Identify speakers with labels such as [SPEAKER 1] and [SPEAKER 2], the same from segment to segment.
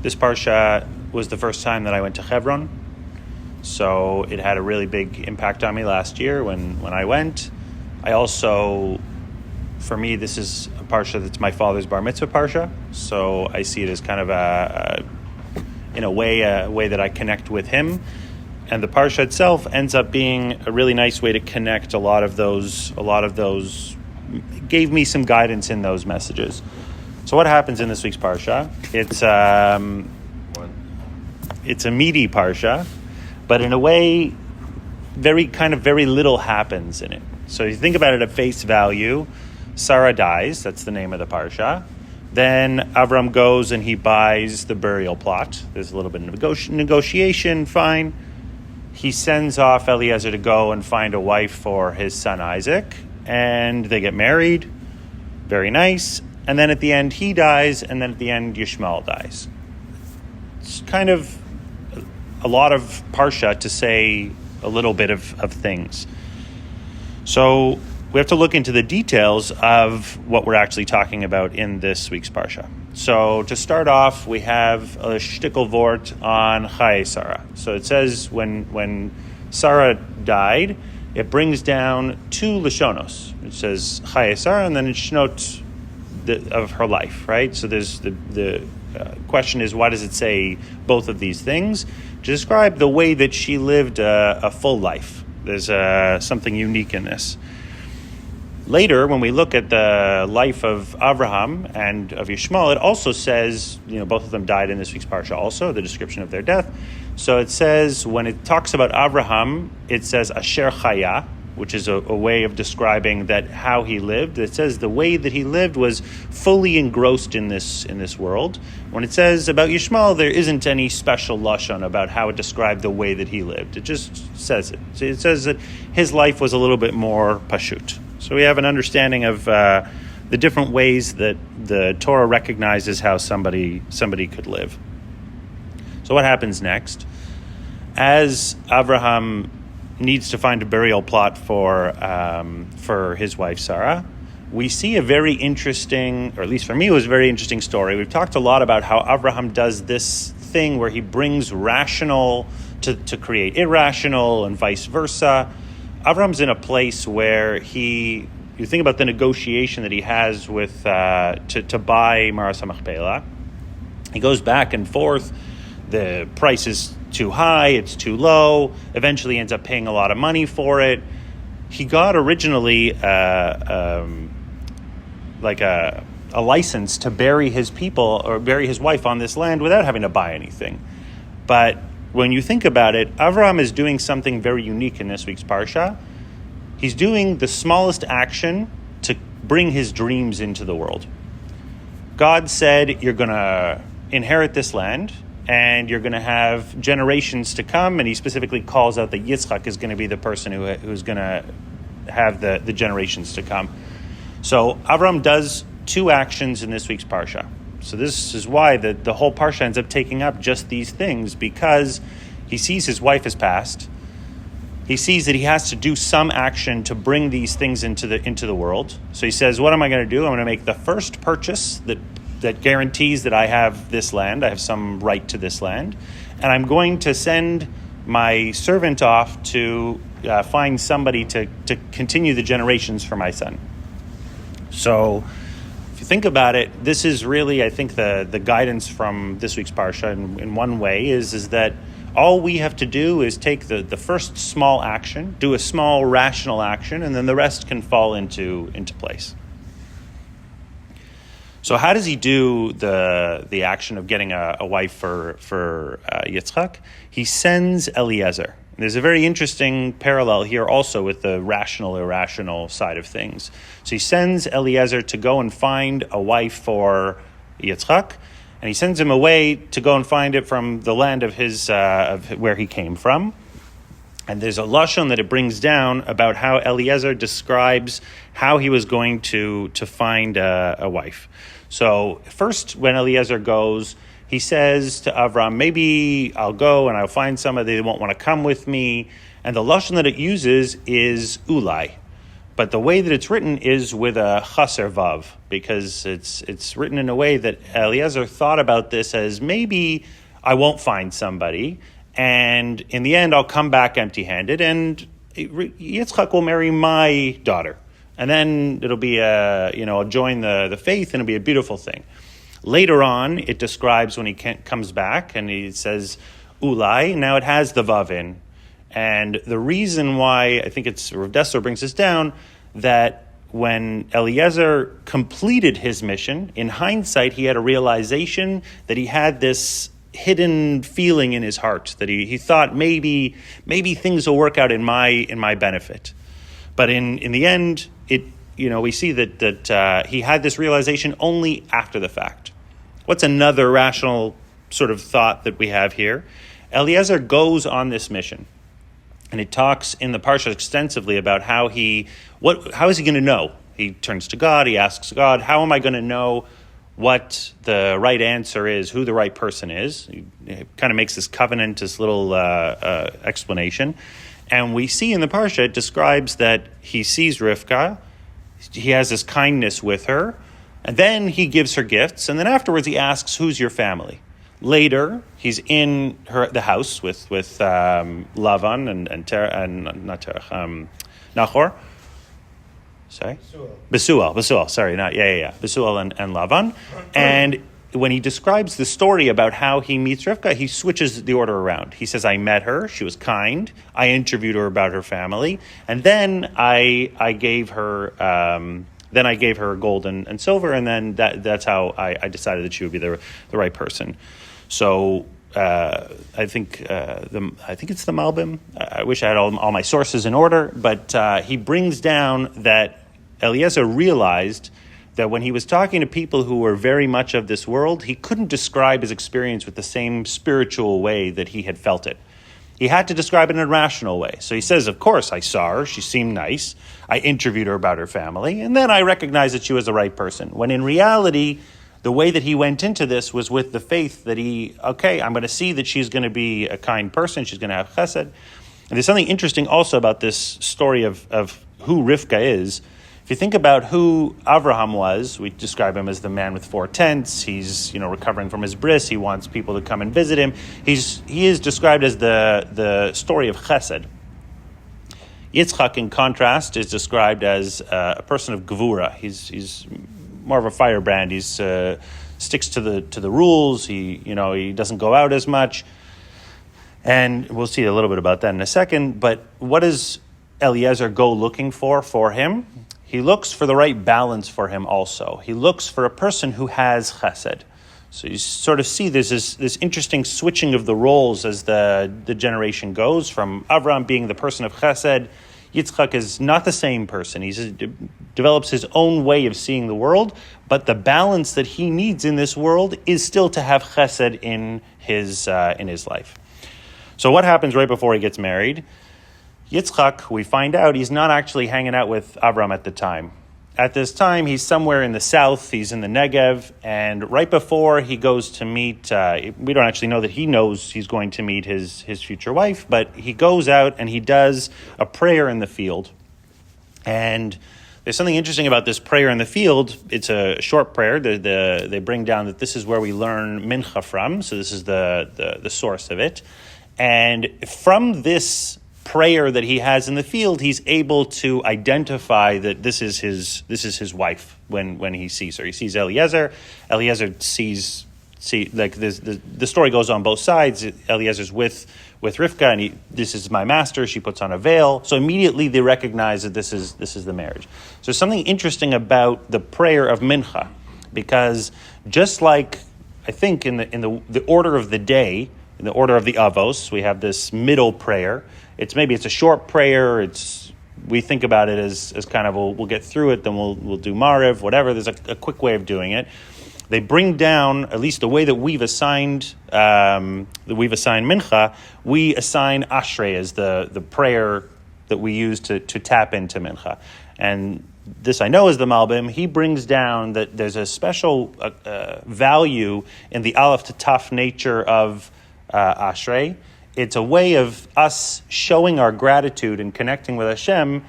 [SPEAKER 1] This Parsha was the first time that I went to Hebron, so it had a really big impact on me last year when I went. I also, for me, this is a Parsha that's my father's bar mitzvah Parsha, so I see it as kind of in a way that I connect with him. And the Parsha itself ends up being a really nice way to connect a lot of those, gave me some guidance in those messages. So what happens in this week's Parsha? It's a meaty Parsha, but in a way, very little happens in it. So if you think about it at face value, Sara dies, that's the name of the Parsha. Then Avram goes and he buys the burial plot. There's a little bit of negotiation, fine. He sends off Eliezer to go and find a wife for his son Isaac, and they get married. Very nice. And then at the end he dies, and then at the end Yishmael dies. It's kind of a lot of Parsha to say a little bit of things. So we have to look into the details of what we're actually talking about in this week's Parsha. So to start off, we have a shtickle vort on Chayei Sara. So it says when Sara died, it brings down two Lashonos. It says Chayei Sara, and then it's Shnot of her life, right? So there's the question is, why does it say both of these things? To describe the way that she lived a full life. There's something unique in this. Later, when we look at the life of Avraham and of Yishmael, it also says, both of them died in this week's Parsha also, the description of their death. So it says, when it talks about Avraham, it says Asher Chaya, which is a way of describing that how he lived. It says the way that he lived was fully engrossed in this world. When it says about Yishmael, there isn't any special lashon about how it described the way that he lived. It just says it. So it says that his life was a little bit more pashut. So we have an understanding of the different ways that the Torah recognizes how somebody could live. So what happens next? As Avraham needs to find a burial plot for his wife Sara, we see a very interesting, or at least for me, it was a very interesting story. We've talked a lot about how Avraham does this thing where he brings rational to create irrational and vice versa. Avram's in a place where you think about the negotiation that he has with to buy Maras HaMachpelah. He goes back and forth. The price is too high, it's too low. Eventually ends up paying a lot of money for it. He got originally like a license to bury his people or bury his wife on this land without having to buy anything. But when you think about it, Avram is doing something very unique in this week's Parsha. He's doing the smallest action to bring his dreams into the world. God said, you're going to inherit this land, and you're going to have generations to come, and he specifically calls out that Yitzchak is going to be the person who's going to have the generations to come. So Avram does two actions in this week's Parsha. So this is why the whole Parsha ends up taking up just these things, because he sees his wife has passed. He sees that he has to do some action to bring these things into the world. So he says, what am I going to do? I'm going to make the first purchase that guarantees that I have this land. I have some right to this land. And I'm going to send my servant off to find somebody to continue the generations for my son. So if you think about it, this is really, I think, the guidance from this week's Parsha in one way is that all we have to do is take the first small action, do a small rational action, and then the rest can fall into place. So how does he do the action of getting a wife for Yitzchak? He sends Eliezer. There's a very interesting parallel here also with the rational-irrational side of things. So he sends Eliezer to go and find a wife for Yitzchak, and he sends him away to go and find it from the land of his of where he came from. And there's a lashon that it brings down about how Eliezer describes how he was going to find a wife. So first, when Eliezer goes, he says to Avram, maybe I'll go and I'll find somebody, they won't want to come with me. And the lashon that it uses is ulai. But the way that it's written is with a chaser vav, because it's written in a way that Eliezer thought about this as maybe I won't find somebody, and in the end I'll come back empty-handed, and Yitzchak will marry my daughter, and then it'll be I'll join the faith, and it'll be a beautiful thing. Later on, it describes when he comes back, and he says ulai. Now it has the vav in. And the reason why, I think it's Rav Dessler brings this down, that when Eliezer completed his mission, in hindsight, he had a realization that he had this hidden feeling in his heart, that he thought maybe things will work out in my benefit. But in the end, we see that he had this realization only after the fact. What's another rational sort of thought that we have here? Eliezer goes on this mission. And it talks in the Parshat extensively about how is he going to know? He turns to God, he asks God, how am I going to know what the right answer is, who the right person is? He kind of makes this covenant, this little explanation. And we see in the Parshat, it describes that he sees Rivka, he has this kindness with her, and then he gives her gifts, and then afterwards he asks, who's your family? Later, he's in the house with Lavan and Nahor. Sorry? Besuel. Sorry, Besuel and Lavan. And when he describes the story about how he meets Rivka, he switches the order around. He says, I met her, she was kind, I interviewed her about her family, and then I gave her gold and silver, and then that's how I decided that she would be the right person. So I think it's the Malbim. I wish I had all my sources in order, but he brings down that Eliezer realized that when he was talking to people who were very much of this world, he couldn't describe his experience with the same spiritual way that he had felt it. He had to describe it in a rational way. So he says, of course, I saw her. She seemed nice. I interviewed her about her family. And then I recognized that she was the right person. When in reality, the way that he went into this was with the faith that I'm going to see that she's going to be a kind person. She's going to have chesed. And there's something interesting also about this story of who Rivka is. If you think about who Avraham was, we describe him as the man with 4 tents. He's, recovering from his bris. He wants people to come and visit him. He is described as the story of chesed. Yitzchak, in contrast, is described as a person of gevura. He's more of a firebrand. He sticks to the rules. He doesn't go out as much, and we'll see a little bit about that in a second. But what does Eliezer go looking for him? He looks for the right balance for him also. He looks for a person who has chesed. So you sort of see there's this interesting switching of the roles as the generation goes, from Avraham being the person of chesed. Yitzchak is not the same person. He develops his own way of seeing the world, but the balance that he needs in this world is still to have chesed in his life. So what happens right before he gets married? Yitzchak, we find out, he's not actually hanging out with Avram at the time. At this time, he's somewhere in the south, he's in the Negev, and right before he goes to meet, we don't actually know that he knows he's going to meet his future wife, but he goes out and he does a prayer in the field. And there's something interesting about this prayer in the field. It's a short prayer. They bring down that this is where we learn mincha from, so this is the source of it. And from this prayer that he has in the field, he's able to identify that this is his wife when he sees her. He sees Eliezer. Eliezer sees like this. The story goes on both sides. Eliezer's with Rivka, and this is my master. She puts on a veil, so immediately they recognize that this is the marriage. So there's something interesting about the prayer of mincha, because just like I think in the order of the day, in the order of the avos, we have this middle prayer. It's a short prayer. We think about it as kind of we'll get through it, then we'll do Mariv, whatever. There's a quick way of doing it. They bring down, at least the way that we've assigned mincha, we assign Ashrei as the prayer that we use to tap into mincha. And this I know is the Malbim. He brings down that there's a special value in the Aleph to Taf nature of Ashrei. It's a way of us showing our gratitude and connecting with Hashem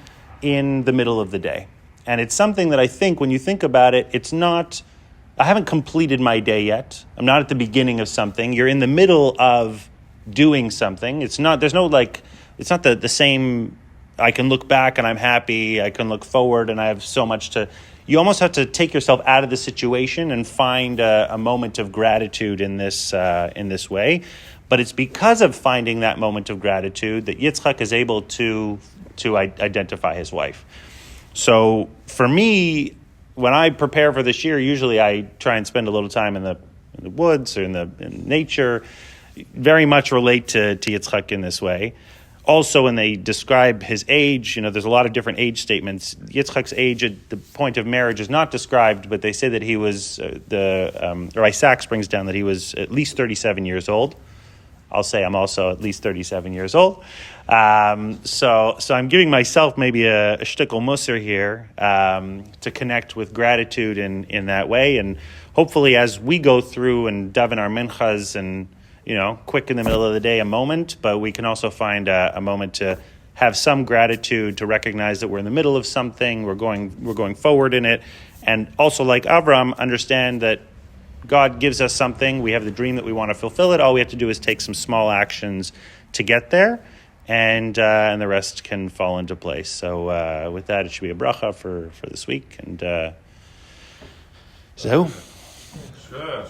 [SPEAKER 1] in the middle of the day. And it's something that I think when you think about it, it's not, I haven't completed my day yet. I'm not at the beginning of something. You're in the middle of doing something. It's not, there's no like, it's not the same, I can look back and I'm happy. I can look forward and I have so much to, you almost have to take yourself out of the situation and find a moment of gratitude in this way. But it's because of finding that moment of gratitude that Yitzchak is able to identify his wife. So for me, when I prepare for this year, usually I try and spend a little time in the woods or in nature. Very much relate to Yitzchak in this way. Also, when they describe his age, there's a lot of different age statements. Yitzchak's age at the point of marriage is not described, but they say that he was, Rabbi Sachs brings down that he was at least 37 years old. I'll say I'm also at least 37 years old. So I'm giving myself maybe a shtickle musser here to connect with gratitude in that way. And hopefully as we go through and daven our minchas and, quick in the middle of the day, a moment, but we can also find a moment to have some gratitude, to recognize that we're in the middle of something, we're going forward in it. And also like Avram, understand that God gives us something. We have the dream that we want to fulfill it. All we have to do is take some small actions to get there, and the rest can fall into place. So with that, it should be a bracha for this week. And so.
[SPEAKER 2] Sure.